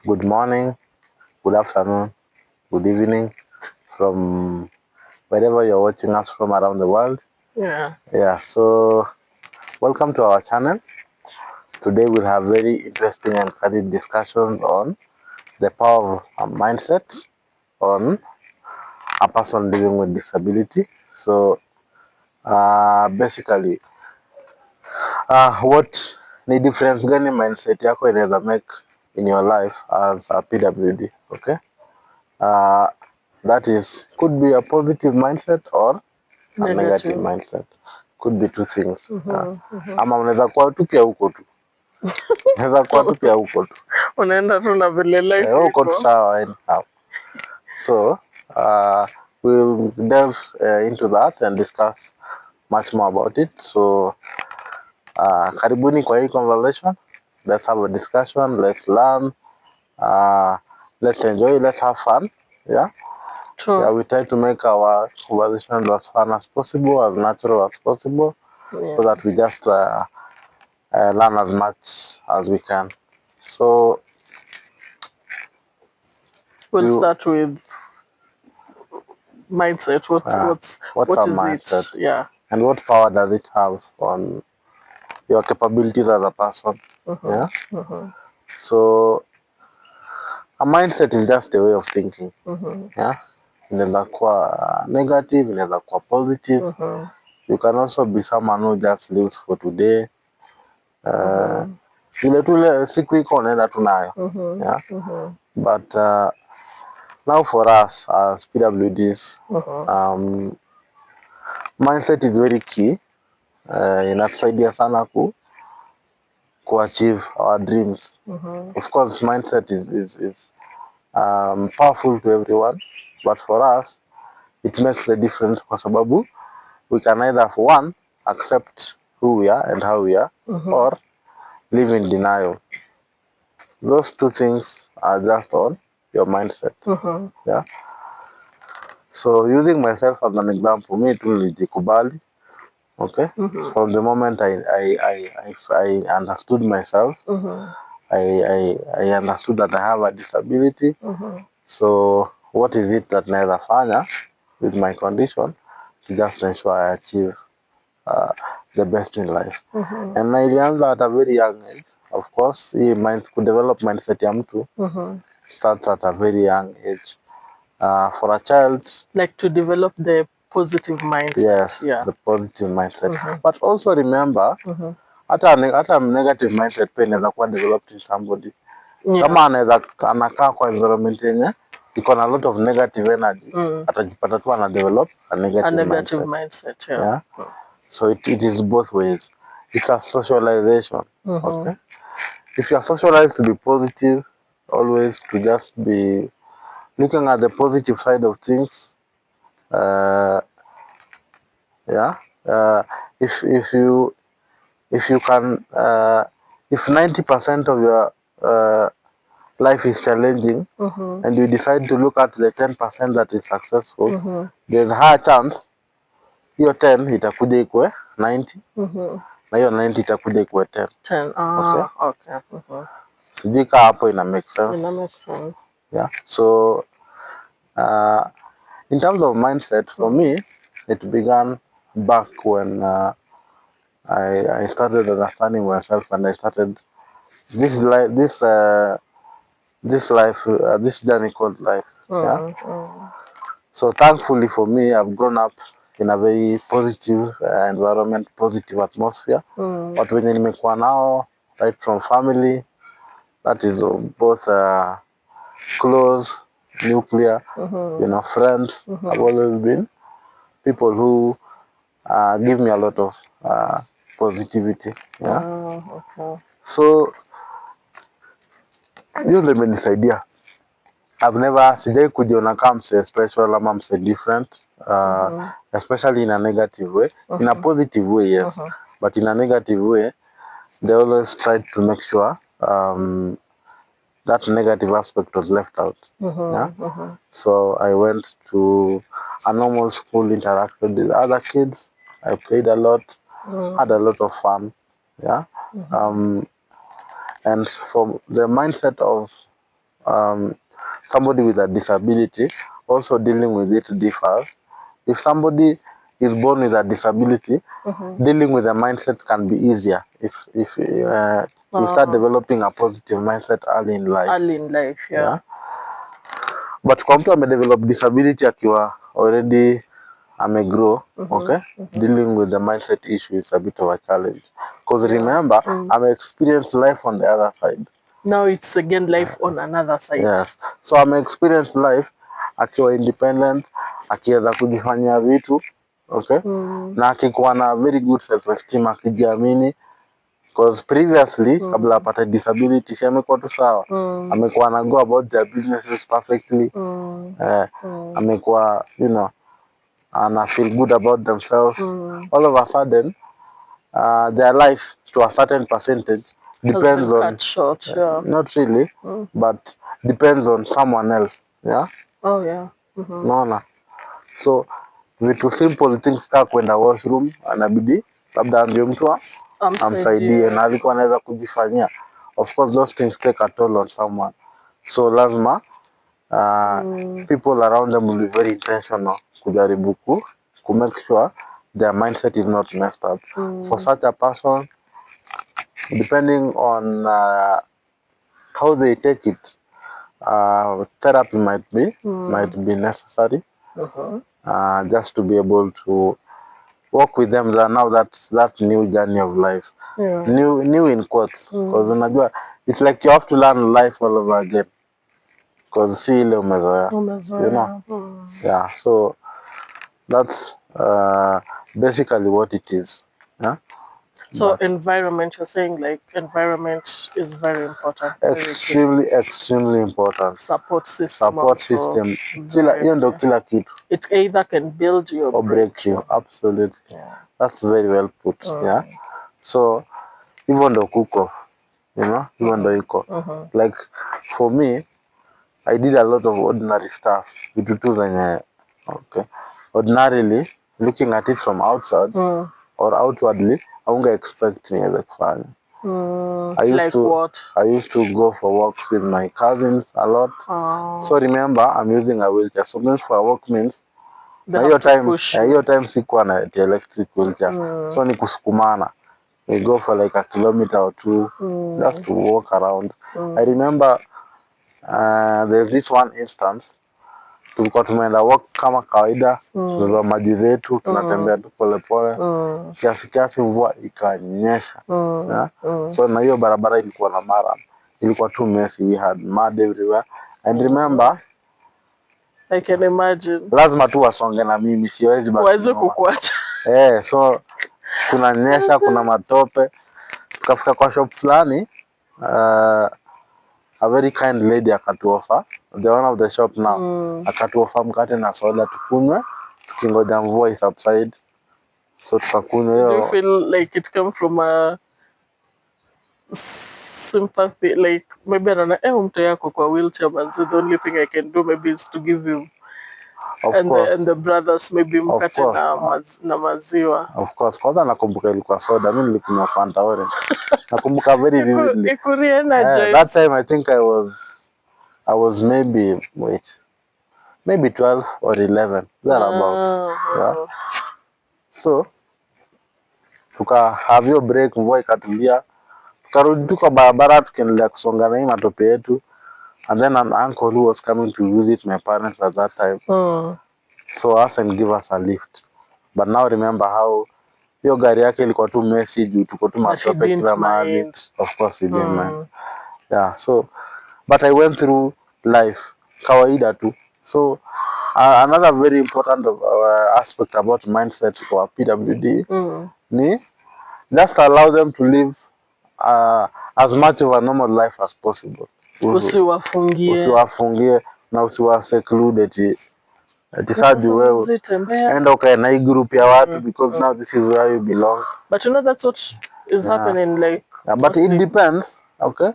Good morning, good afternoon, good evening from wherever you're watching us from around the world. Yeah. So welcome to our channel. Today we'll have very interesting and candid discussions on the power of mindset on a person living with disability. So basically what ni difference gani mindset yako inaweza make in your life as a PWD, okay? That is, could be a positive mindset or a negative mindset. Could be two things. Ama unaweza kuwa tu pia huko tu. Unaweza kuwa tu pia huko tu. Unaenda tu na vile life huko tu sawa anyhow. So, we'll delve into that and discuss much more about it. So, karibuni kwa hii conversation. Let's have a discussion. Let's learn. Let's enjoy. Let's have fun. Yeah. True. Yeah, we try to make our conversations as fun as possible, as natural as possible, so that we just learn as much as we can. So we'll start with mindset. What is mindset? It? Yeah. And what power does it have on your capabilities as a person? Yeah. So a mindset is just a way of thinking. Yeah. Inaweza kuwa negative, inaweza kuwa positive. You can also be someone who just lives for today. Ile tu siku iko unaenda tu nayo. Yeah. But now for us as PWDs, mindset is very key. Inatusaidia sana ku achieve our dreams. Of course, mindset is powerful to everyone, but for us it makes the difference kwa sababu we can either, for one, accept who we are and how we are, or live in denial. Those two things are just on your mindset. Yeah. So using myself as an example, me too nilijikubali. Okay. From the moment I understood myself, I understood that I have a disability. So what is it that naweza fanya with my condition to just ensure I achieve the best in life? And nilianza at a very young age. Of course, to develop mindset ya mtu starts at a very young age. For a child, like to develop the positive mindset. Yes, the positive mindset. But also remember, hata negative mindset pia inaweza kuwa developed in somebody. Kama anaweza anakaa kwa environment yenye iko na a lot of negative energy, atajipata tu ana develop a negative mindset. Yeah. So it is both ways. It's a socialization. Okay. If you are socialized to be positive, always to just be looking at the positive side of things, yeah. If you can, if 90% of your life is challenging, and you decide to look at the 10% that is successful, there's a high chance hiyo 10 itakuja ikue 90, na hiyo 90 itakuja ikue 10. Okay. Sijui kaa hapo ina make sense. Yeah. So in terms of mindset, for me, it began back when I started understanding myself, and I started this journey called life. Yeah. So thankfully for me, I've grown up in a very positive environment, positive atmosphere. Watu wenye nimekuwa nao, right from family, that is both close, nuclear, friends, have always been people who give me a lot of positivity. Yeah. Okay. So hiyo ndio imenisaidia. I've never sijai kujiona kama mse special ama mse different, especially in a negative way. In a positive way, yes, but in a negative way, they always tried to make sure that negative aspect was left out. Yeah. So I went to a normal school, interacted with other kids. I played a lot, had a lot of fun. Yeah. And from the mindset of somebody with a disability, also dealing with it differs. If somebody is born with a disability, dealing with a mindset can be easier if you start developing a positive mindset early in life. Early in life, yeah. But kwa mtu amedevelop disability akiwa already amegrow, okay, dealing with the mindset issue is a bit of a challenge. Because remember, I'm experienced life on the other side. Now it's again life on another side. Yes. So I'm experienced life akiwa independent, akiweza kujifanyia vitu, okay? Na akikuwa na very good self esteem, akijiamini. Because previously, kabla apate disability, she amekuwa tu sawa. Amekuwa na go about their businesses perfectly. Amekuwa, you know, and feel good about themselves. All of a sudden, their life to a certain percentage depends on cut short, yeah. Not really, but depends on someone else. Yeah. Oh yeah. Naona. So vitu simple things ka kwenda washroom anabidi labda ambie mtu amsaidie na alikuwa anaweza kujifanyia. Of course those things take a toll on someone. So lazima people around them will be very intentional kujaribu ku make sure their mindset is not messed up. For such a person, depending on how they take it, therapy might be necessary, just to be able to walk with them now that new journey of life. New in quotes, because unajua it's like you have to learn life all over again, because si ile umezoea, you know. Yeah, so that's basically what it is. Yeah. So environment, you're saying like environment is very important. Extremely important. Support system. Kila kitu. It either can build you or break you. Absolutely. Yeah. That's very well put. Yeah. So even ndo kuko, you know, even ndo iko. Like for me, I did a lot of ordinary stuff. Vitu tu zenye, okay. Ordinarily, looking at it from outside or outwardly, I won't expect niweze kufanya. I used to go for walks with my cousins a lot. So remember, I'm using a wheelchair. So going for a walk means hiyo time sikuwa na electric wheelchair. So ni kusukumana. We go for like a kilometer or two just to walk around. I remember there's this one instance tulikuwa tumeenda walk kama kawaida, tunabeba maji zetu, tunatembea tu polepole, kiasi mvua ikanyesha. So na hiyo barabara ilikuwa na mara, ilikuwa too messy, we had mud everywhere. And remember, I can imagine, lazima tu wasonge na mimi, siwezi baki kukuacha. So kuna nyesha, kuna matope. Tukafika kwa shop fulani, a very kind lady akatuofa, the owner of the shop now, akatuofa mkate na soda tukunywe tukingoja mvua isubside. So tukakunywa hiyo. Do you feel like it come from a sympathy, like maybe anaona mtu yako kwa wheelchair, but the only thing I can do maybe is to give you and the brothers maybe mkate na maziwa. Of course, kwanza nakumbuka ilikuwa soda, mimi nilikunywa Fanta orange. Nakumbuka very vividly. That time I think I was maybe 12 or 11, thereabouts. Yeah. So tuka have your break, mvua ikatulia, tukarudi tu kwa barabara tukiendelea kusonga na hii matope yetu. And then an uncle who was coming to visit my parents at that time saw us and give us a lift. But now remember how hiyo gari yake ilikuwa tu messy juu tuko tu matope kila mahali. Of course he didn't mind. Yeah, so but I went through life kawaida tu. So another very important aspect about mindset for PWD ni just allow them to live as much of a normal life as possible. Usiwafungie na usiwaseclude eti saji wewe enda ukae na hii group ya watu because now this is where you belong. But you know that's what is happening, like but it depends, okay.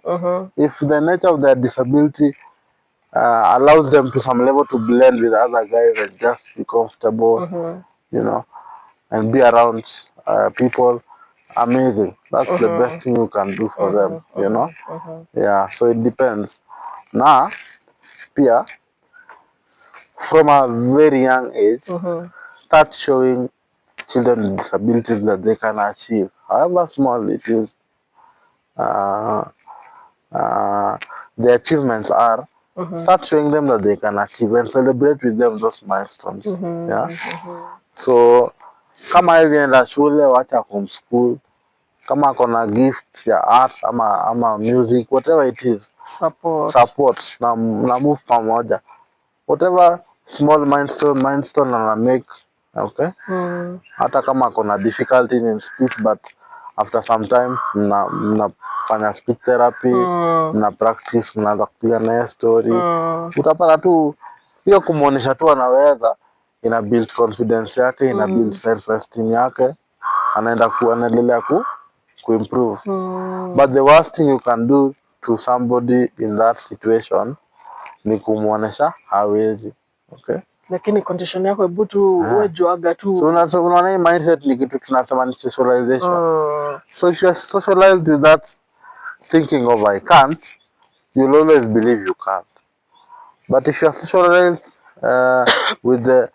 If the nature of their disability allows them to some level to blend with other guys and just be comfortable, you know, and be around people, amazing. That's the best thing you can do for them, you know. Yeah, so it depends. Na pia from a very young age, start showing children with disabilities that they can achieve, however small it is. The achievements are, start showing them that they can achieve and celebrate with them those milestones. Yeah. So kama hivi enda shule, wacha homeschool. Kama akona gift ya art ama music, whatever it is, support na move pamoja. Whatever small milestone ana make, okay? Hata kama akona difficulty in speech, but after some time mnafanya speech therapy, mna practice, mnaanza kupiga naye story. Utapata tu hiyo kumuonesha tu anaweza, ina build confidence yake, ina build self esteem yake, anaendelea kuimprove. But the worst thing you can do to somebody in that situation ni kumuonesha hawezi. Okay? Lakini condition yako hebu tu uwe juaga tu. So unaona hii mindset ni kitu tunasema ni socialization. So if you are socialized with that thinking of I can't, you'll always believe you can't. But if you are socialized with the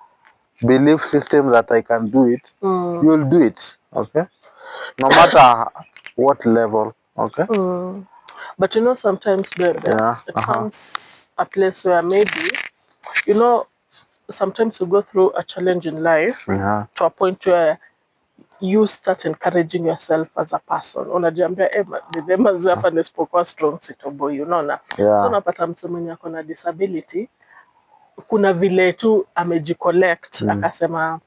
belief system that I can do it, you'll do it. Okay? No matter what level. Okay? But you know, sometimes, babe, it comes a place where maybe, you know, sometimes you go through a challenge in life to a point where you start encouraging yourself as a person. Unajiambia mazee hapa nisipokuwa strong sitoboy, unaona? So unapata mtu mwenye ako na disability, kuna vile tu amejicollect, akasema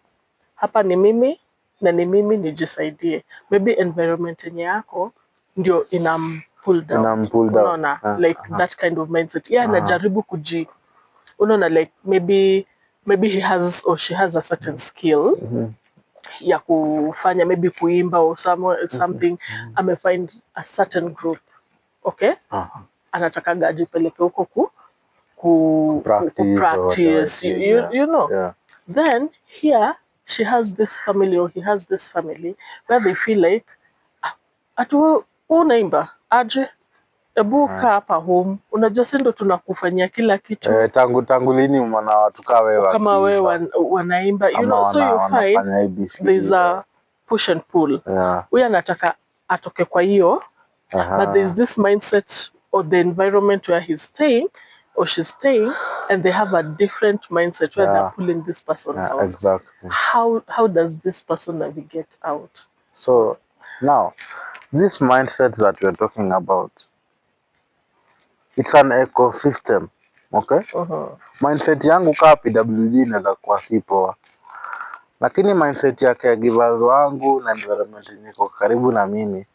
hapa ni mimi na ni mimi nijisaidie. Maybe environment yenye yako ndio pull down. Unaona, like that kind of mindset. Yeah, anajaribu unaona, like maybe he has or she has a certain skill ya kufanya, maybe kuimba or something. Amefind a certain group, okay? Anataka ajipeleke huko practice, you know. Then here she has this family or he has this family where they feel like atu unaimba aje, ebu kaa hapa home, unajua sisi ndo tunakufanyia kila kitu. Tangu lini mwana watu kama wewe wanaimba, you know, so you find there's a push and pull. Huyu anataka atoke kwa hiyo, but there's this mindset or the environment where he's staying or she's staying, and they have a different mindset where they're pulling this person out. Exactly. How does this person navigate out? So now, this mindset that we're talking about, it's an ecosystem, okay? Mindset yangu kaa PWD inaweza kuwa si poa, lakini mindset ya caregivers wangu na environment niko karibu na mimi,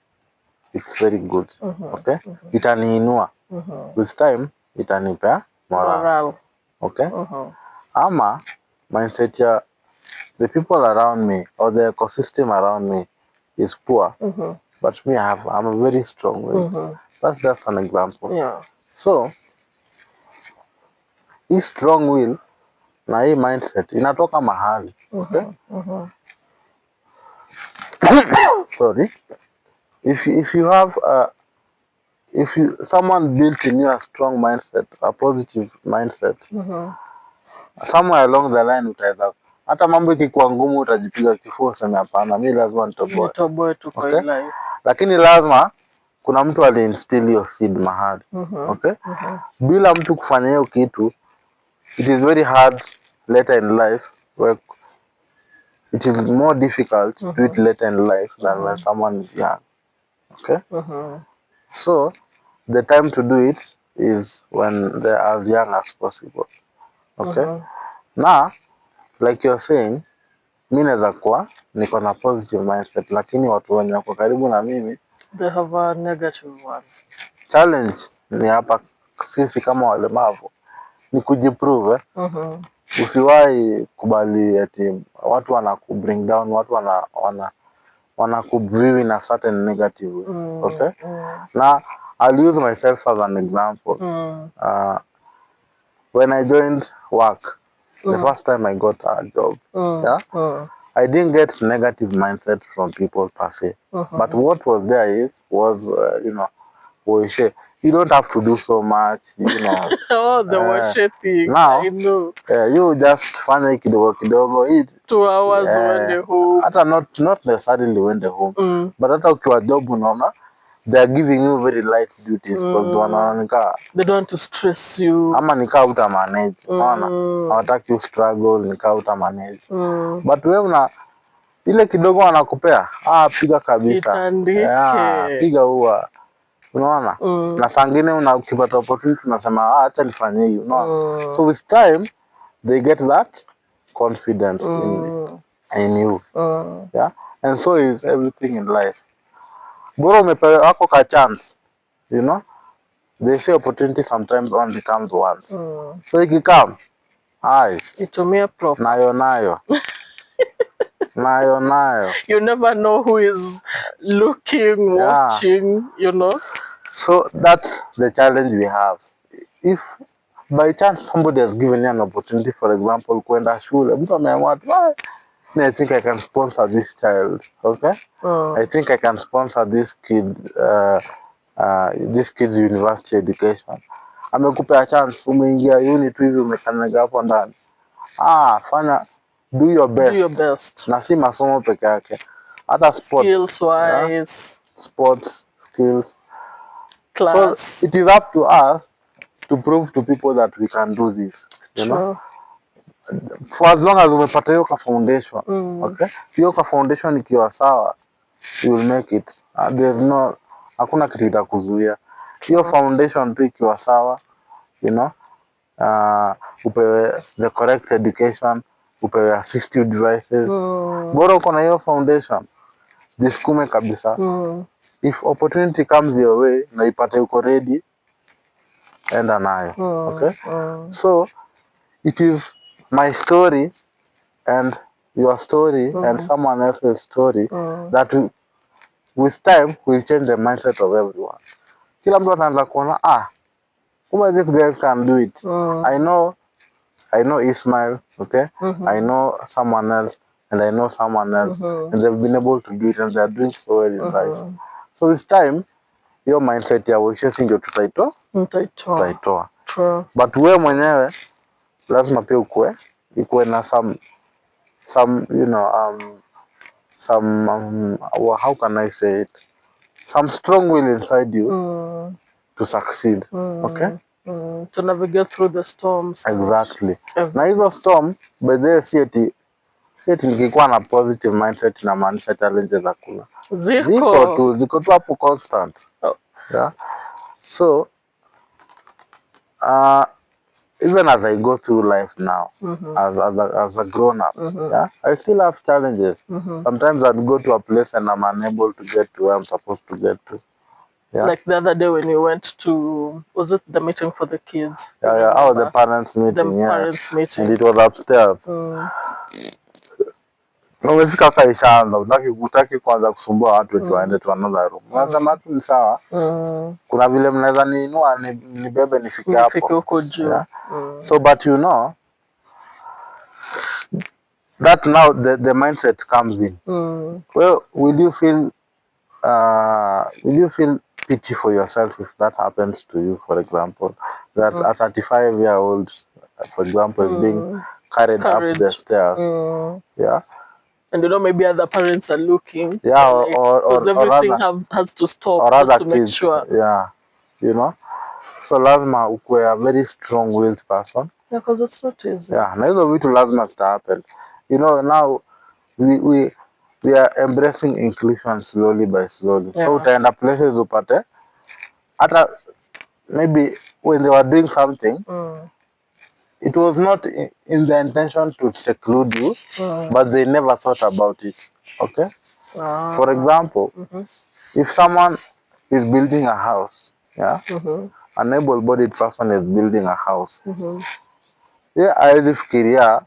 it's very good. Okay? Itaniinua. With time itanipea moral. Okay? Ama mindset ya the people around me or the ecosystem around me is poor, but me I'm a very strong will. That's just an example. So hii strong will na hii mindset inatoka mahali. Okay? Sorry. If you have someone built in you a strong mindset, a positive mindset, somewhere along the line utaweza, hata mambo ikikuwa ngumu utajipiga kifua useme hapana, mimi lazima nitoboe tu kwa life. Lakini lazima kuna mtu aliinstill hiyo seed mahali. Okay? Bila mtu kufanya hiyo kitu, it is very hard later in life, where it is more difficult to do it later in life than when someone is young. Okay? So the time to do it is when they're as young as possible. Okay? Now, like you're saying, mimi naweza kuwa niko na positive mindset, lakini watu wenye wako karibu na mimi they have a negative one. Challenge ni hapa sisi kama walemavu ni kujiprove. Usiwahi kubali ati watu wanakubring down, watu wanakuview in a certain negative. Okay? Now, I'll use myself as an example. When I joined work, the first time I got a job, I didn't get negative mindset from people per se. But what was there was, you know, you don't have to do so much, you know. Oh, the worshipping. Now, I know. You just fanya kidogo kidogo, eat 2 hours when they home. Hata not necessarily when they home, but hata ukiwa job unaona they are giving you very light duties because wananika they don't want to stress you. Ama nika uta manage, unaona. Hawataki you struggle, nika uta manage. But wewe ile kidogo wanakupea, piga kabisa. Piga huwa. Unaona? Na sangine ukipata opportunity unasema acha nifanye hiyo, unaona. So with time they get that confidence in you. Yeah? And so is everything in life. Bora umepewa wako ka chance, you know. They say opportunity sometimes only comes once. So ikikam, itumia proper. Nayo. You never know who is looking, watching, you know. So that's the challenge we have. If by chance somebody has given you an opportunity, for example, kwenda shule, mtu ameamua I think I can sponsor this child, okay? I think I can sponsor this kid, this kid's university education. Amekupea chance, umeingia uni tu hivi umekanyaga hapo ndani. Fanya, do your best. Do your best. Na si masomo peke yake. Hata sports. Skills wise. Sports, skills. Class. So it is up to us to prove to people that we can do this. You know? For as long as umepata hiyo ka foundation, okay? Hiyo ka foundation ikiwa sawa, you will make it. Hakuna kitu itakuzuia. Hiyo foundation tu ikiwa sawa, you know, upewe the correct education, upewe assistive devices. Bora uko na hiyo foundation, jisukume kabisa. If opportunity comes your way, na ipate uko ready, enda nayo. Okay? So, it is my story and your story and someone else's story that with time will change the mindset of everyone. Kila mtu anaanza kuona this guy can do it. I know Ismail, okay? I know someone else and I know someone else and they've been able to do it and they're doing so well in life. So with time, your mindset ya wishes ndio tutaitoa. But wewe mwenyewe lazima pia ikuwe na some you know how can I say it, some strong will inside you to succeed. Okay, to navigate through the storms. Exactly. Na hizo storm by the si eti nikikuwa na positive mindset na maanisha challenges hakuna. Ziko tu hapo constant. Yeah. So even as I go through life now, as a grown up, yeah, I still have challenges. Sometimes I'd go to a place and I'm unable to get to where I'm supposed to get to. Yeah. Like the other day when we went to, was it the meeting for the kids? The parents meeting. Parents meeting. And it was upstairs. Umefika kaishaanza, utaki kwanza kusumbua watu wetu waende to another room. Unasema tu ni sawa. Kuna vile mnaweza niinua nibebe nifike hapo. Yeah? So but you know that now the mindset comes in. Well, will you feel pity for yourself if that happens to you, for example, that a 35-year-old, for example, is being carried up the stairs? Yeah. And you know, maybe other parents are looking. Yeah, like, or everything has to stop or other to kids, make sure. Yeah, you know. So lazima ukue a very strong-willed person. Yeah, because it's not easy. Yeah, na hizo vitu lazima happen. You know, now we are embracing inclusion slowly by slowly. Yeah. So utaenda places upate, hata maybe when they were doing something, it was not in the intention to seclude you, but they never thought about it. Okay? For example, if someone is building a house, yeah, an able-bodied person is building a house, yeah, hawezi fikiria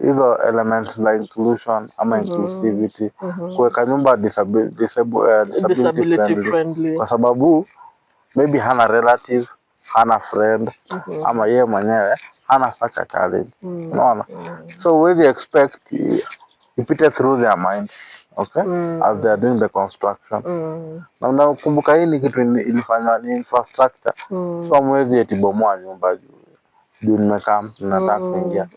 hizo elements like inclusion ama inclusivity, kuweka nyumba disability friendly, kwa sababu maybe hana relative, hana friend, ama yeye mwenyewe hana such a challenge. Unaona? So huwezi expect ipite through their minds, okay, as they are doing the construction. Na unakumbuka hii ni kitu ilifanya ni infrastructure, so mwezi etibomoa nyumba juu nimekaa nataka kuingia,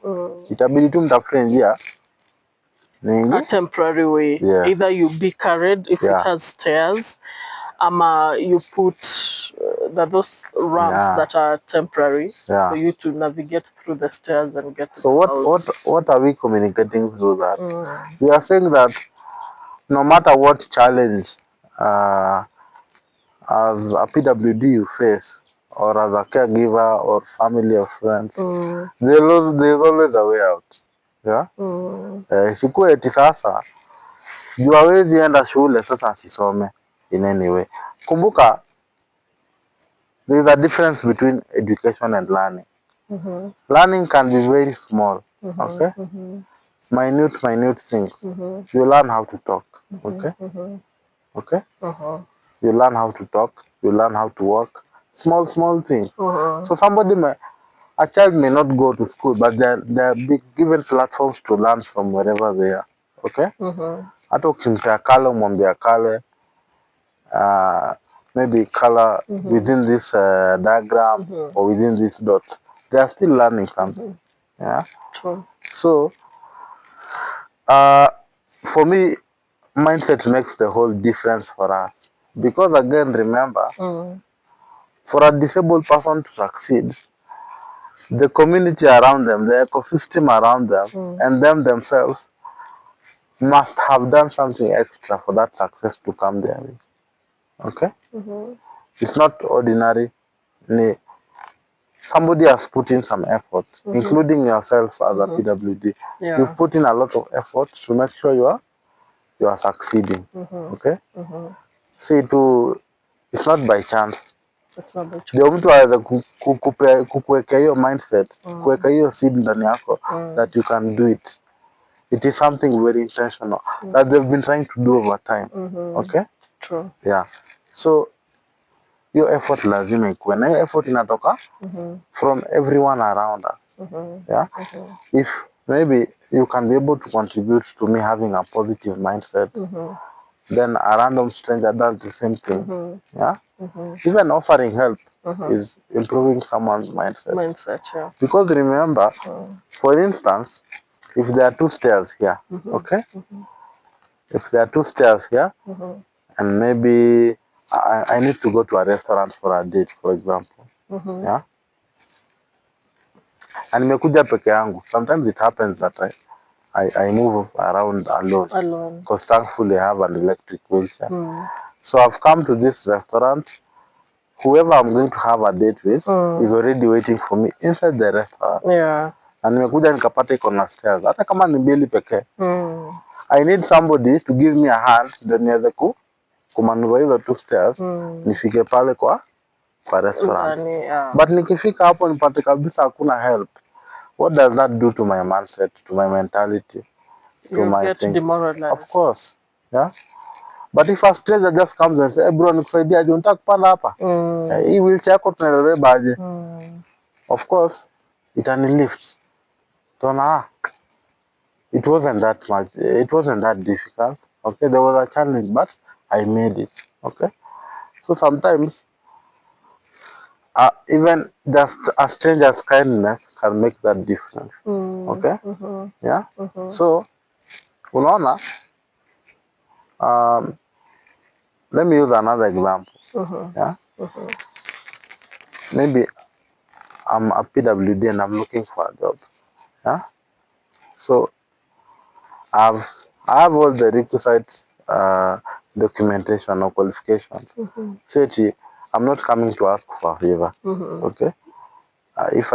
itabidi tu mtafute njia a temporary way. Yeah. Either you be carried if it has stairs, you put those ramps that are temporary for you to navigate through the stairs and get to so what are we communicating through that? We are saying that no matter what challenge as a PWD you face, or as a caregiver or family or friends, there's always a way out. Yeah? Sikuwa eti sasa juu hawezi enda shule sasa asisome in any way. Kumbuka there is a difference between education and learning. Learning can be very small, okay? Minute things. You learn how to talk, okay? Okay? You learn how to talk, you learn how to walk. Small things. So a child may not go to school, but they're given platforms to learn from wherever they are, okay? Hata ukimpea kale umwambia kale, maybe color within this diagram or within this dot, they are still learning something. Yeah. True. So for me, mindset makes the whole difference for us, because again, remember, for a disabled person to succeed, the community around them, the ecosystem around them, and them themselves must have done something extra for that success to come their way. Okay? It's not ordinary. Somebody has put in some effort, including yourself as a PWD. Yeah. You've put in a lot of effort to make sure you are succeeding. Okay? So it's not by chance. Ndio mtu aweze kukuwekea hiyo mindset, kuweka hiyo seed ndani yako that you can do it. It is something very intentional that they've been trying to do over time. Okay? True. Yeah. So your effort lazima ikuwe, na hiyo effort inatoka from everyone around us. Yeah. If maybe you can be able to contribute to me having a positive mindset, then a random stranger does the same thing. Yeah. Even offering help is improving someone's mindset. Yeah. Because remember, for instance, if there are two stairs here, okay? If there are two stairs here, and maybe I need to go to a restaurant for a date, for example. Yeah? And nimekuja peke yangu. Sometimes it happens that I move around alone. Because thankfully I have an electric wheelchair. So I've come to this restaurant. Whoever I'm going to have a date with is already waiting for me inside the restaurant. Yeah. And nimekuja nikapata iko na stairs. Hata kama ni mbili pekee. I need somebody to give me a hand ndio niweze kumanuva hizo two stairs nifike pale kwa restaurant. But nikifika hapo nipate kabisa hakuna help. What does that do to my mindset, to my mentality, to my get demoralized? Of course. Yeah. But if a stranger just comes and says, "Hey bro, nikusaidia aje, unataka kupanda hapa? Hii wheelchair yako tunaweza aje?" Of course, it lift. So it wasn't that much. It wasn't that difficult. Okay, there was a challenge, but I made it. Okay, so sometimes even just a stranger's kindness can make that difference. Okay, yeah. So, unaona, let me use another example. Yeah, maybe I'm a PWD and I'm looking for a job. Yeah, so I have all the requisite documentation or qualifications. So I'm not coming to ask for a favor. Okay. If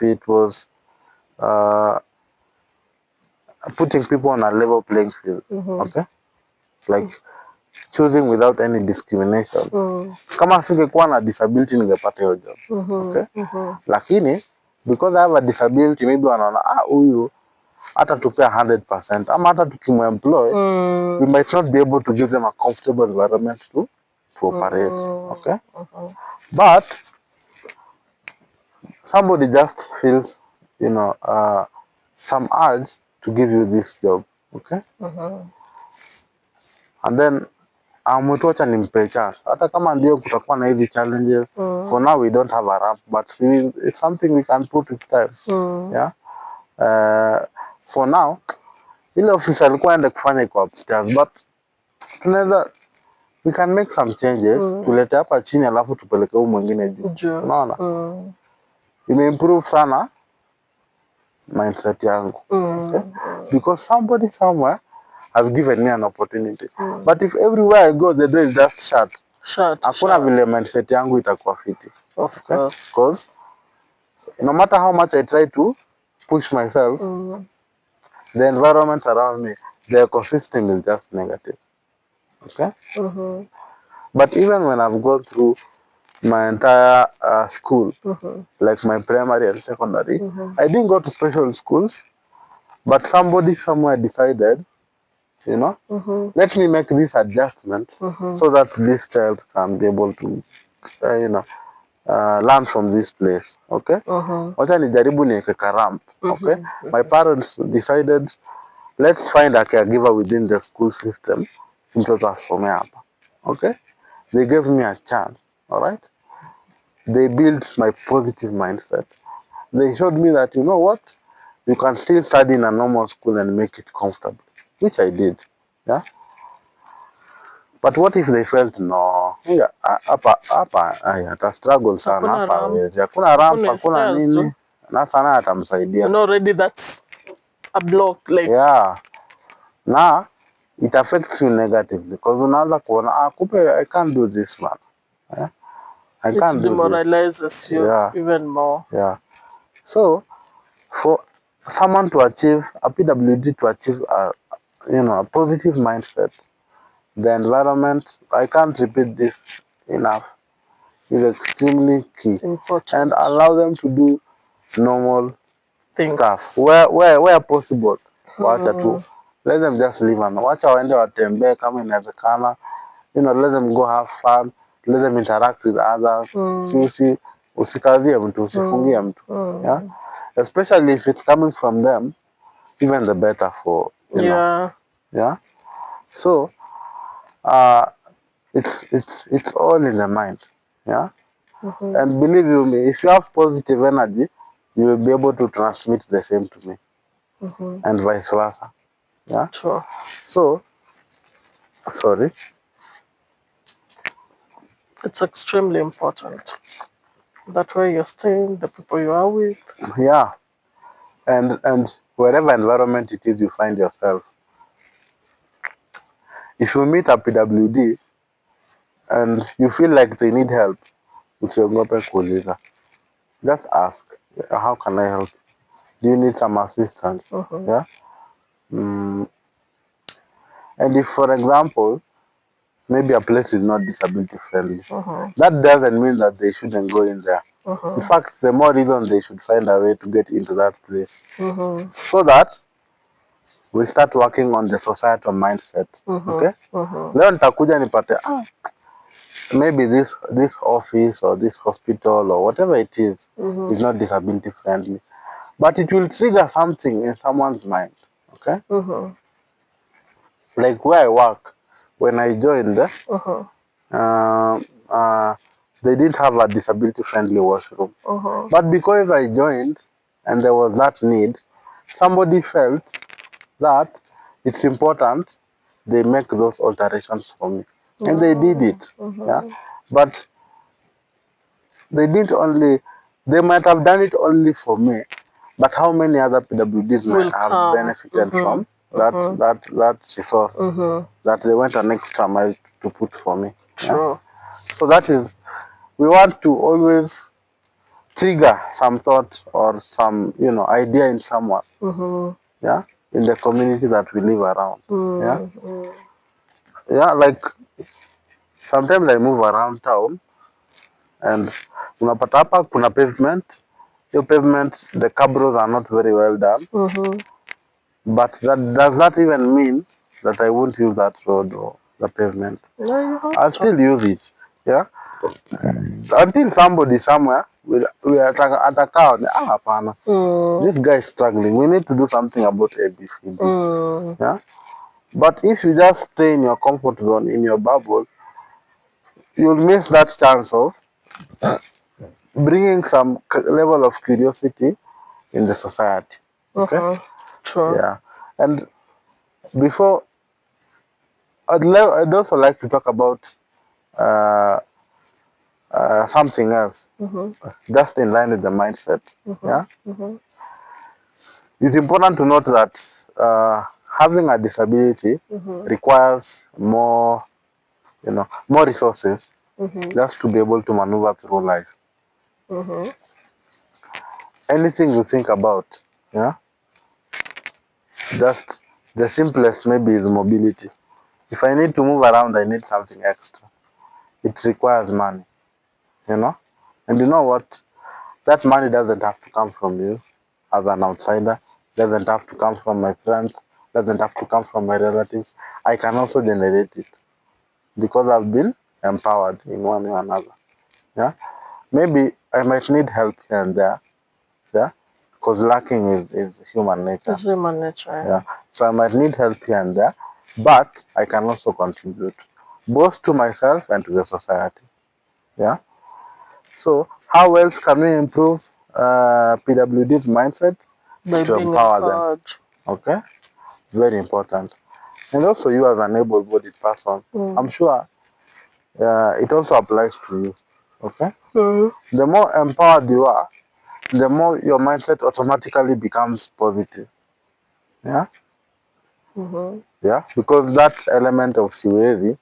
it was putting people on a level playing field, okay, like choosing without any discrimination. Kama singekuwa na disability ningepata hiyo job. Okay. Lakini because I have a disability, maybe wanaona huyu hata tupea 100% ama hata tukimuemploy we might not be able to give them a comfortable environment to operate. Okay. But somebody just feels some urge to give you this job. Okay? And then mtu acha nimpe chance. Hata kama ndio kutakuwa na hizi challenges, for now we don't have a ramp, but it's something we can put with time. Yeah? For now, ile office alikuwa aende kufanya iko upstairs, but tunaweza we can make some changes, tulete hapa chini alafu tupeleke huko mwingine juu. Unaona? Imeimprove sana mindset yangu. Okay? Because somebody somewhere has given me an opportunity. But if everywhere I go the door is just shut. Hakuna vile mindset yangu itakuwa fiti. Of course. Because no matter how much I try to push myself, the environment around me, the ecosystem is just negative. Okay? But even when I've gone through my entire school, like my primary and secondary, I didn't go to special schools, but somebody somewhere decided, you know, let me make this adjustment so that this child can be able to, you know, learn from this place. Okay? Wacha nijaribu niweke ramp. Okay? My parents decided, let's find a caregiver within the school system. Mtoto asome hapa. Okay? They gave me a chance. All right? They built my positive mindset. They showed me that, you know what, you can still study in a normal school and make it comfortable, which I did. Yeah. But what if they felt no, hapa ata struggle sana hapa, hakuna ramp, hakuna nini, na sana atamsaidia. You know, already that's a block, like. Yeah. Now it affects you negatively because unaanza kuona kupe I can't do this, man. Yeah? I can't do this. It demoralizes you even more. Yeah. So for someone to achieve a PWD, to achieve a, you know, a positive mindset, the environment, I can't repeat this enough, is extremely key. Important. And allow them to do normal things. Stuff where possible. Wacha tu, let them just live and wacha waende watembee kama inawezekana, you know, let them go have fun, let them interact with others. Usikazie mtu, usifungie mtu. Yeah, especially if it's coming from them, even the better for you know. Yeah. So it's all in the mind. Yeah. And believe you me, if you have positive energy, you will be able to transmit the same to me. And vice versa. Yeah. Sure. So sorry. It's extremely important that where you're staying, the people you are with. Yeah. And wherever environment it is you find yourself, if you meet a PWD and you feel like they need help, usiogope kuuliza. Just ask, how can I help? Do you need some assistance? Yeah. And if, for example, maybe a place is not disability friendly, that doesn't mean that they shouldn't go in there. In fact, the more reason they should find a way to get into that place, so that we start working on the societal mindset. Okay? Leo nitakuja nipate maybe this office or this hospital or whatever it is not disability friendly, but it will trigger something in someone's mind. Okay? Like where I work, when I joined, they didn't have a disability friendly washroom. But because I joined and there was that need, somebody felt that it's important they make those alterations for me. And they did it. Yeah. But they might have done it only for me, but how many other PWDs might have benefited from that resource that they went an extra mile to put for me. Sure. Yeah? So that is, we want to always trigger some thought or some, you know, idea in someone. Yeah, in the community that we live around. Yeah. Yeah, like sometimes I move around town and unapata hapa kuna pavement. Your pavement, the curb roads are not very well done. But does that even mean that I won't use that road or the pavement? No, I'll still use it. Yeah. until somebody somewhere will attack. Hapana. This guy is struggling. We need to do something about ABCD. Yeah. But if you just stay in your comfort zone, in your bubble, you'll miss that chance of bringing some level of curiosity in the society. Okay. True. Yeah. And before, I'd also like to talk about something else, just in line with the mindset. Yeah. It's important to note that having a disability requires more, more resources just to be able to maneuver through life. Anything you think about, yeah, just the simplest maybe is mobility. If I need to move around, I need something extra. It requires money, And you know what? That money doesn't have to come from you as an outsider. Doesn't have to come from my friends. Doesn't have to come from my relatives. I can also generate it because I've been empowered in one way or another. Yeah, maybe I might need help here and there. Yeah, because lacking is human nature. It's human nature. Yeah, so I might need help here and there, but I can also contribute both to myself and to the society. Yeah. So how else can we improve PWD's mindset? To empower them. Okay, very important. And also you as an able-bodied person, I'm sure it also applies to you. Okay. The more empowered you are, the more your mindset automatically becomes positive. Yeah. Yeah, because that element of siwezi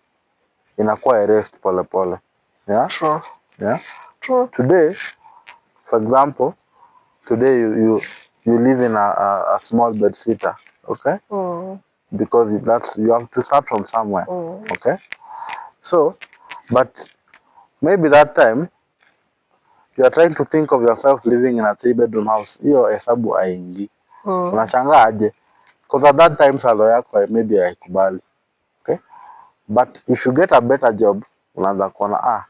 inakuwa erased pole pole. Yeah. True. Yeah. True. Today, for example, today you live in a small bed sitter, okay? Because you have to start from somewhere, okay? So, but maybe that time you are trying to think of yourself living in a 3-bedroom house. Hiyo hesabu haingii. Unashangaa aje? Because at that time salary yako maybe haikubali, okay? But if you get a better job, unaanza kuona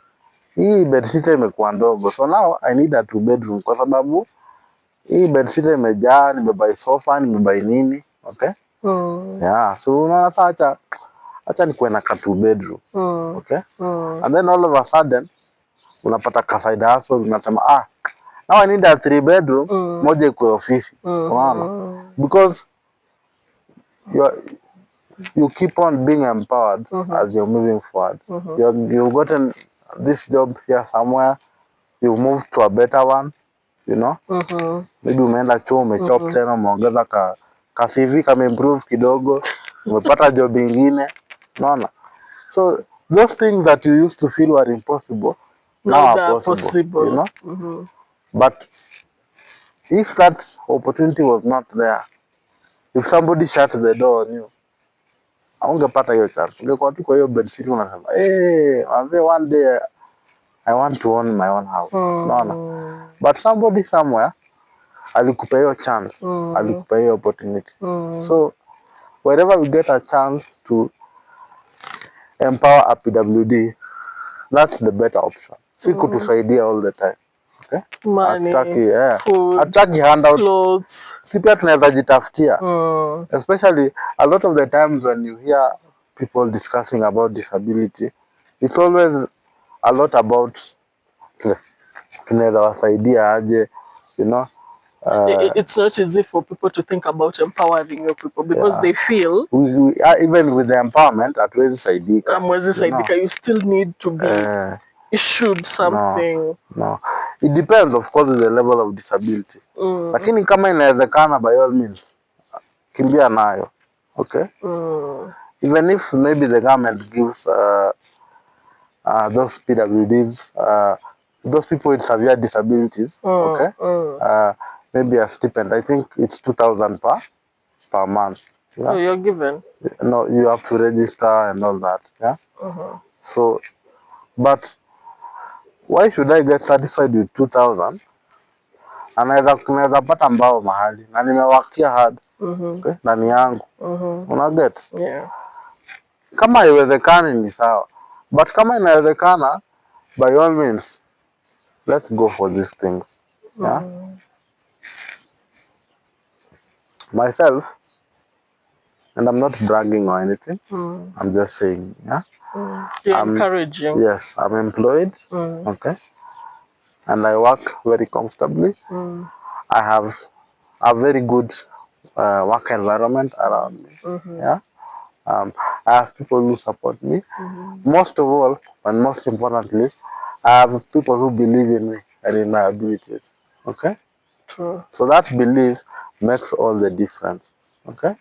hii bed sitter imekuwa ndogo, so now I need a 2-bedroom kwa sababu hii bed sitter imejaa, nimebuy sofa, nimebuy nini, okay? Yeah, so unaona acha nikuwe na ka 2-bedroom, okay? And then all of a sudden unapata ka side hustle, unasema now I need a 3-bedroom, moja ikuwe ofisi, unaona? Because you keep on being empowered as you're moving forward. You've gotten this job here somewhere, you've moved to a better one, maybe umeenda chuo umechop tena umeongeza ka CV kama improve kidogo, umepata job ingine, unaona? So those things that you used to feel were impossible now are possible. But if that opportunity was not there, if somebody shut the door on you, haungepata hiyo chance. Ungekuwa tu kwa hiyo bed sitter unasema one day I want to own my own house. Unaona? But somebody somewhere alikupa hiyo chance, alikupa hiyo opportunity. So wherever we get a chance to empower a PWD, that's the better option. Si kutusaidia all the time. Okay? Money, food, hataki handout, clothes. Si pia tunaweza jitafutia. Especially a lot of the times when you hear people discussing about disability, it's always a lot about tunaweza wasaidia aje, it's not easy for people to think about empowering your people because they feel even with the empowerment hatuwezi saidika. You still need to be issued something. No. It depends of course the level of disability. Lakini kama inawezekana, by all means kimbia nayo. Okay? Even if maybe the government gives those PWDs, those people with severe disabilities, okay? Maybe a stipend. I think it's 2,000 per month. Yeah? Oh, you're given? No, you have to register and all that. Yeah. So, but why should I get satisfied with 2,000? Naweza pata mbao mahali na nimewakia hard, okay? Ndani yangu, Yeah. Kama haiwezekani ni sawa, but kama inawezekana, by all means, let's go for these things. Yeah. Myself, and I'm not bragging or anything. I'm just saying, yeah. You're encouraging. Yes, I'm employed. Okay. And I work very comfortably. I have a very good work environment around me. Yeah. I have people who support me. Most of all, and most importantly, I have people who believe in me and in my abilities. Okay. True. So that belief makes all the difference. Okay.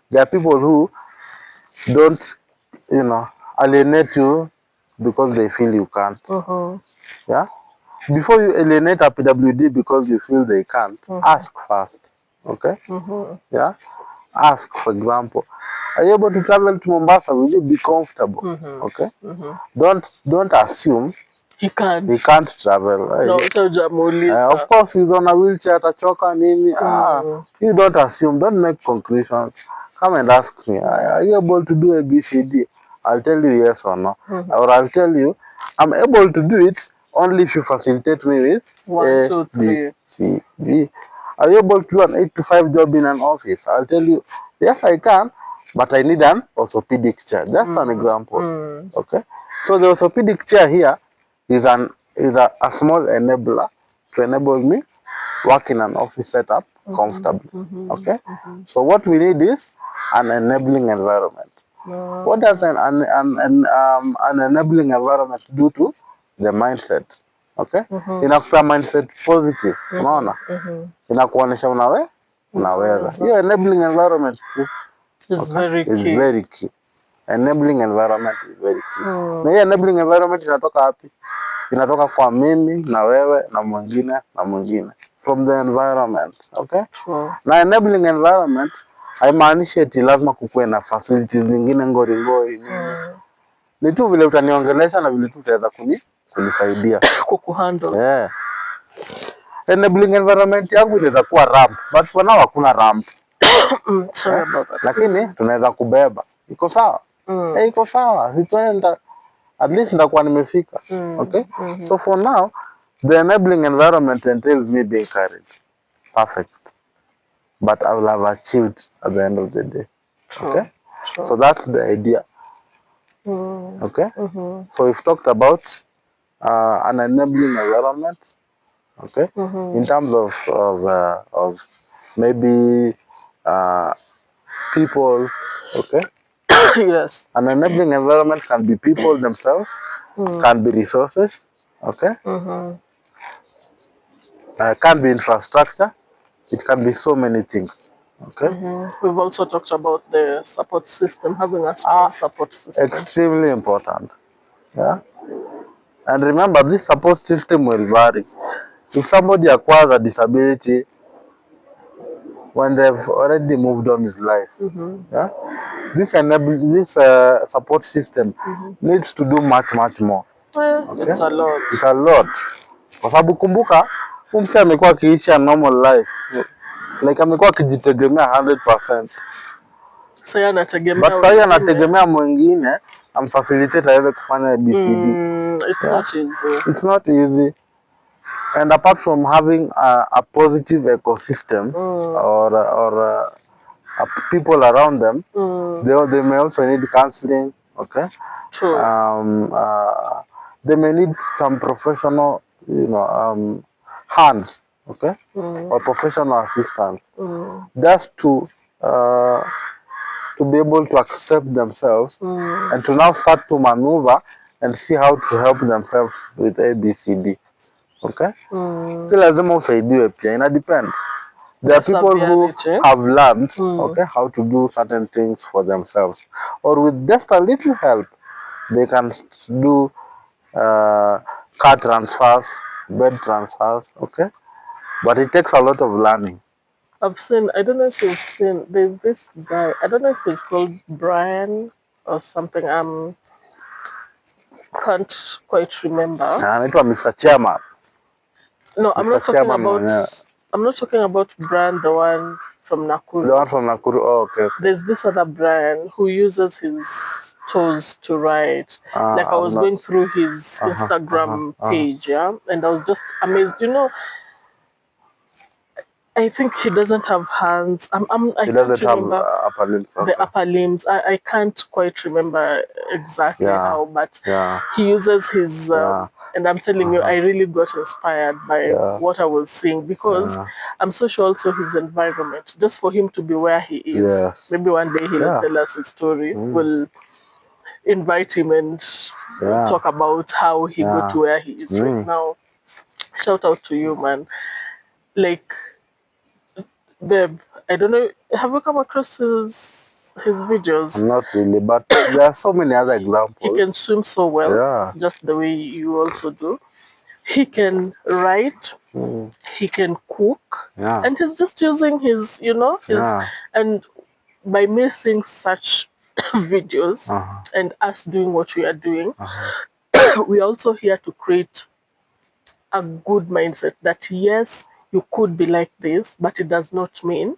There are people who don't, alienate you because they feel you can't. Yeah. Before you alienate a PWD because you feel they can't, ask first. Okay. Yeah. Ask, for example, are you able to travel to Mombasa? Will you be comfortable? Okay. Don't assume he can't travel. Of course, he's on a wheelchair, atachoka nini. You don't assume, don't make conclusions. Come and ask me, are you able to do ABCD? I'll tell you yes or no. Or I'll tell you, I'm able to do it only if you facilitate me with 1, 2, 3. B, C, D. Are you able to do an 8 to 5 job in an office? I'll tell you, yes, I can, but I need an orthopedic chair. That's an example. Okay. So the orthopedic chair here is a small enabler to enable me work in an office setup comfortably. Okay. So what we need is an enabling environment. What does an enabling environment do to the mindset? Okay. Inakupea mindset positive. Unaona? Inakuonesha unaweza. Hiyo enabling environment is very key. Enabling environment is very key. Na hiyo enabling environment inatoka wapi? Inatoka kwa mimi na wewe na mwingine na mwingine. From the environment. Okay? Na enabling environment haimaanishi eti lazima kukuwe na facilities zingine ngori. Ni tu vile utaniongelesha na vile tu utaweza kunisaidia. Kukuhandle. Yeah. Enabling environment yangu inaweza kuwa ramp, but for now hakuna ramp. Sorry about that. Lakini tunaweza kubeba. Iko sawa? Iko sawa. At least ndakuwa nimefika. Okay? So for now, the enabling environment entails me being carried. Perfect. But I will have achieved at the end of the day. Okay? So that's the idea. Okay? So we've talked about an enabling environment. Okay? In terms of maybe people. Okay? Yes. An enabling environment can be people themselves, can be resources, okay? Can be infrastructure, it can be so many things, okay? We've also talked about the support system, having a strong support system. Extremely important, yeah? And remember, this support system will vary. If somebody acquires a disability, when they've already moved on with life, yeah? This support system needs to do much more. Okay? It's a lot. It's a lot. Kwa sababu kumbuka, mse amekuwa akiishi a normal life. Like amekuwa akijitegemea 100%. Sasa anategemea. But sasa anategemea mwingine amfacilitate aweze kufanya ABCD. It's not easy. It's not easy. And apart from having a positive ecosystem or people around them, they may also need counseling. Okay. True. They may need some professional, hands. Okay. Or professional assistance. Just to be able to accept themselves and to now start to maneuver and see how to help themselves with ABCD. Okay. Si lazima usaidiwe pia, ina depend. There are people who have learned how to do certain things for themselves, or with just a little help they can do car transfers, bed transfers. Okay, but it takes a lot of learning. I've seen, I don't know if you've seen, there's this guy, I don't know if he's called Brian or something, can't quite remember. Anaitwa Mr. Chairman. No, I'm not talking about Brian, the one from Nakuru. The one from Nakuru. Oh, okay. There's this other Brian who uses his chose to write. Like I was going through his Instagram page, yeah, and I was just amazed. You know, I think he doesn't have hands. I can't remember upper limbs, the upper limbs. I can't quite remember exactly how, but he uses his. And I'm telling you, I really got inspired by what I was seeing, because I'm so sure also his environment, just for him to be where he is. Yes. Maybe one day he'll tell us his story. We'll invite him and talk about how he got to where he is right now. Shout out to you, man. Like, babe, I don't know, have you come across his videos? Not really, but there are so many other examples. He can swim so well, just the way you also do. He can write, he can cook, and he's just using his, you know, and by me seeing such videos and us doing what we are doing, we're also here to create a good mindset that yes, you could be like this, but it does not mean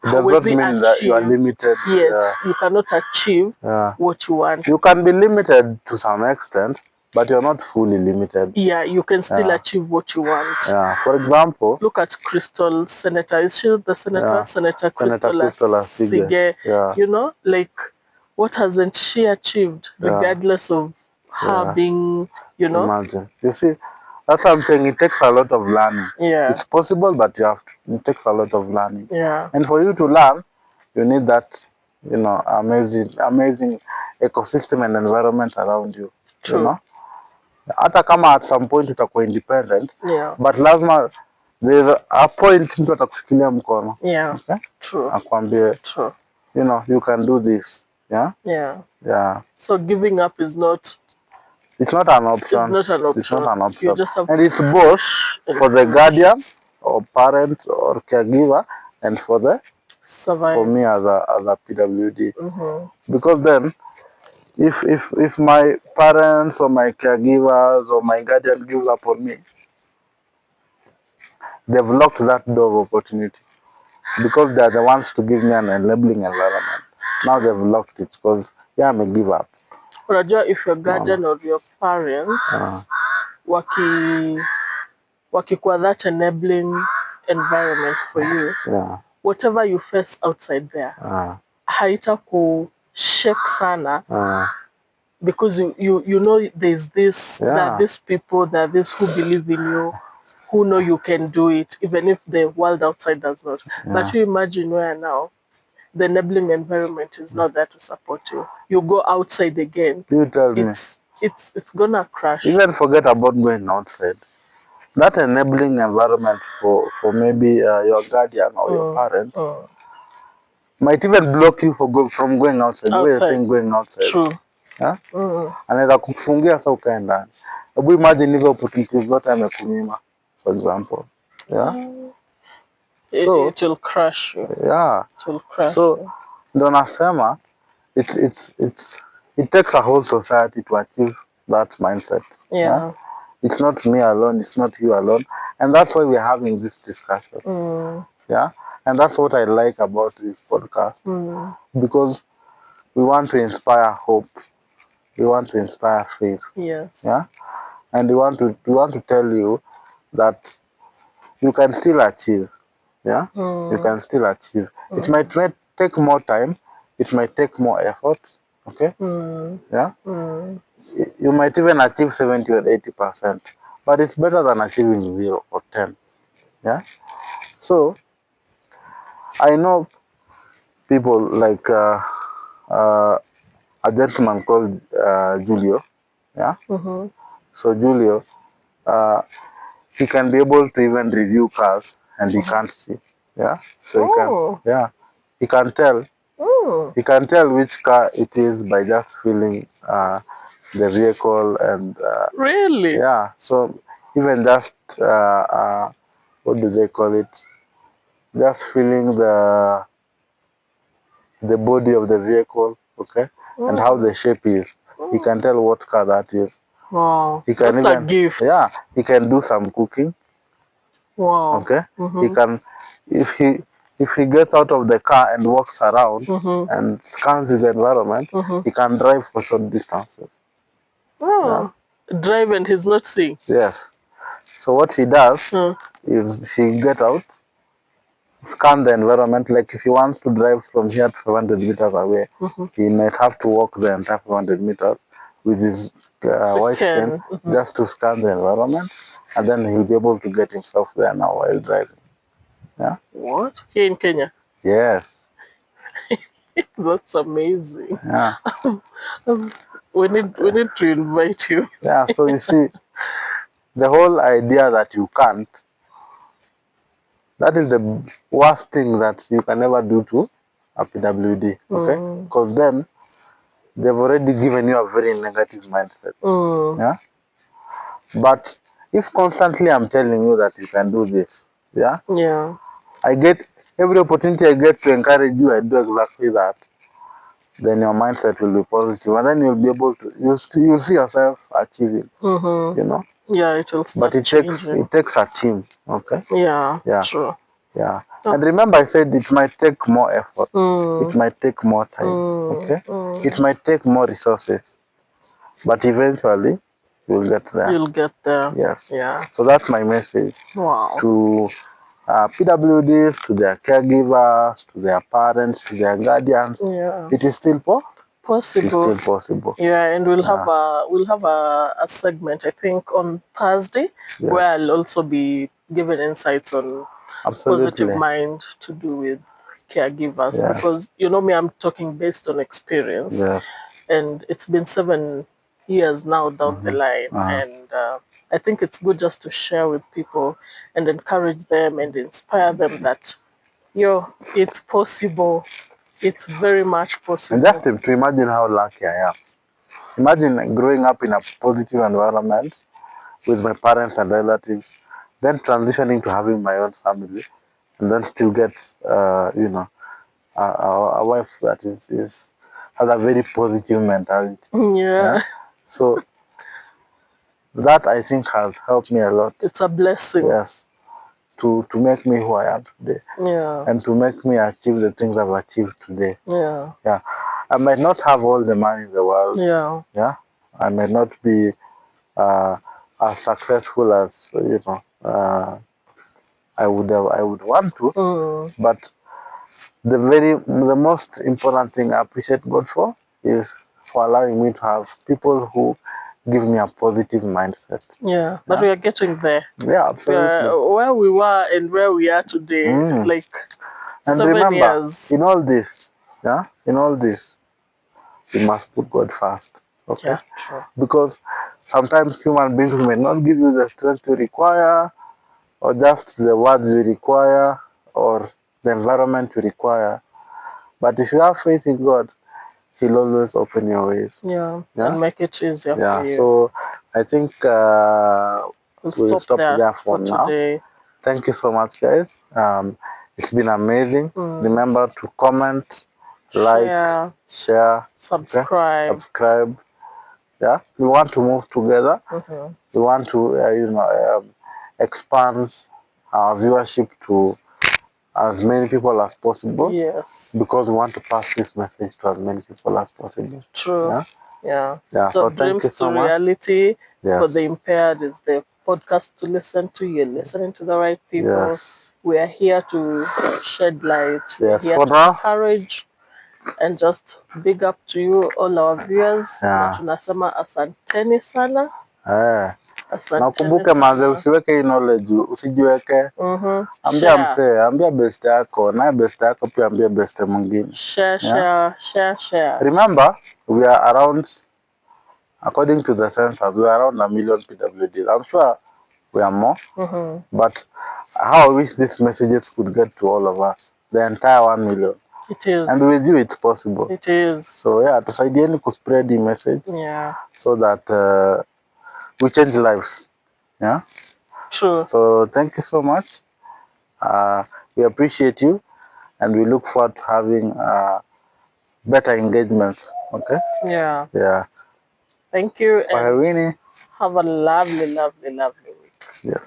it does not mean that you are limited. Yes, you cannot achieve what you want. You can be limited to some extent, but you're not fully limited. Yeah, you can still achieve what you want. Yeah. For example, look at Crystal Senator. Is she the senator? Senator Crystal Asige. You know, like, what hasn't she achieved, regardless of her being, you know? Imagine. You see, that's what I'm saying. It takes a lot of learning. Yeah. It's possible, but it takes a lot of learning. Yeah. And for you to learn, you need that, you know, amazing ecosystem and environment around you. True. You know? Hata kama at some point utakuwa independent, but lazima there's a point mtu atakushikilia mkono. Yeah. Okay? True. Akwambie, you know, you can do this. Yeah? Yeah. Yeah. So giving up is not... It's not an option. It's not an option. It's not an option. You just have and it's both for the guardian or parent or caregiver and for the for me as a PWD. Because then if my parents or my caregivers or my guardian gives up on me, they've locked that door of opportunity. Because they're the ones to give me an enabling environment. Now they've locked it because I may give up. Unajua, if your guardian or your parents wakikuwa that enabling environment for you, whatever you face outside there, haita kushake sana, because you know there's this, there are these people, there are these who believe in you, who know you can do it, even if the world outside does not. But you imagine where now the enabling environment is not there to support you. You go outside again. You tell me. It's gonna crash. Even forget about going outside. That enabling environment for maybe your guardian or your parent might even block you from going outside. The way you're saying going outside. True. Anaweza kufungia sasa ukae ndani. Hebu imagine hizo opportunities zote amekunyima, for example. So it will crush you. It will crush. So ndo nasema it takes a whole society to achieve that mindset. It's not me alone, it's not you alone. And that's why we're having this discussion. And that's what I like about this podcast. Because we want to inspire hope. We want to inspire faith. And we want to tell you that you can still achieve. You can still achieve. It might take more time. It might take more effort. Okay? You might even achieve 70 or 80%. But it's better than achieving 0 or 10. So, I know people like a gentleman called Julio. So Julio, he can be able to even review cars and he can't see. So he can tell. He can tell which car it is by just feeling the vehicle and really? So even just what do they call it? Just feeling the body of the vehicle, and how the shape is. He can tell what car that is. Wow, he can that's a gift. He can do some cooking. Wow. He can, if he if he gets out of the car and walks around and scans the environment, he can drive for short distances. Oh, drive and he's not seeing. Yes. So what he does is he gets out, scan the environment. Like if he wants to drive from here to 500 meters away, he might have to walk the entire 500 meters with his white pen just to scan the environment, and then he'll be able to get himself there now while driving. Yeah. What? Here in Kenya? Yes. That's amazing. Yeah. We need to invite you. Yeah. So you see, the whole idea that you can't, that is the worst thing that you can ever do to a PWD. Okay? Because then they've already given you a very negative mindset. Yeah. But if constantly I'm telling you that you can do this, yeah, I get every opportunity I get to encourage you, I do exactly that. Then your mindset will be positive, and then you'll be able to you'll see yourself achieving. You know. Yeah, it will. But it takes a team. Okay. Yeah. True. Yeah. And remember, I said it might take more effort. It might take more time. Okay. It might take more resources, but eventually you'll get there. You'll get there. Yes. Yeah. So that's my message. Wow. To PWDs, to their caregivers, to their parents, to their guardians. Yeah. It is still possible. It's still possible. Yeah, and we'll have a segment, I think, on Thursday, where I'll also be giving insights on positive mind to do with caregivers. Because you know me, I'm talking based on experience. And it's been 7 years now down the line, and I think it's good just to share with people and encourage them and inspire them that it's possible. It's very much possible. And just to imagine how lucky I am. Imagine growing up in a positive environment with my parents and relatives, then transitioning to having my own family, and then still get, a wife that has a very positive mentality. Yeah. So that I think has helped me a lot. It's a blessing. Yes. To make me who I am today. Yeah. And to make me achieve the things I've achieved today. Yeah. Yeah. I might not have all the money in the world. Yeah. Yeah. I might not be as successful as I would want to. But the most important thing I appreciate God for is for allowing me to have people who give me a positive mindset. Yeah, but we are getting there. Yeah, absolutely. Where we were and where we are today, like and 7 remember, years. In all this, you must put God first. Okay? Yeah, sure. Because sometimes human beings may not give you the strength you require, or just the words you require, or the environment you require. But if you have faith in God, He'll always open your ways. Yeah. And make it easier for you. So I think we'll stop there for now. Today. Thank you so much, guys. It's been amazing. Remember to comment, like, share, subscribe. Okay? Subscribe. Yeah, we want to move together. We want to, expand our viewership to as many people as possible. Yes. Because we want to pass this message to as many people as possible. True. Yeah. So Dreams thank you so to much. Reality for the impaired is the podcast to listen to. You're listening to the right people. We are here to shed light. We're here to encourage and just big up to you, all our viewers. Na tunasema asanteni sana. Nakumbuke manze, usiweke knowledge, usijiweke. Ambia msee, ambia best yako, na best yako pia ambia best mwingine. Share. Remember, we are around, according to the census, we are around 1 million PWDs. I'm sure we are more, but how I wish these messages could get to all of us, the entire 1 million. It is. And with you, it's possible. It is. So yeah, tusaidieni to spread the message. Yeah. So that we change lives. Yeah. True. So thank you so much. We appreciate you, and we look forward to having better engagements. Okay. Yeah. Yeah. Thank you. And have a lovely week. Yeah.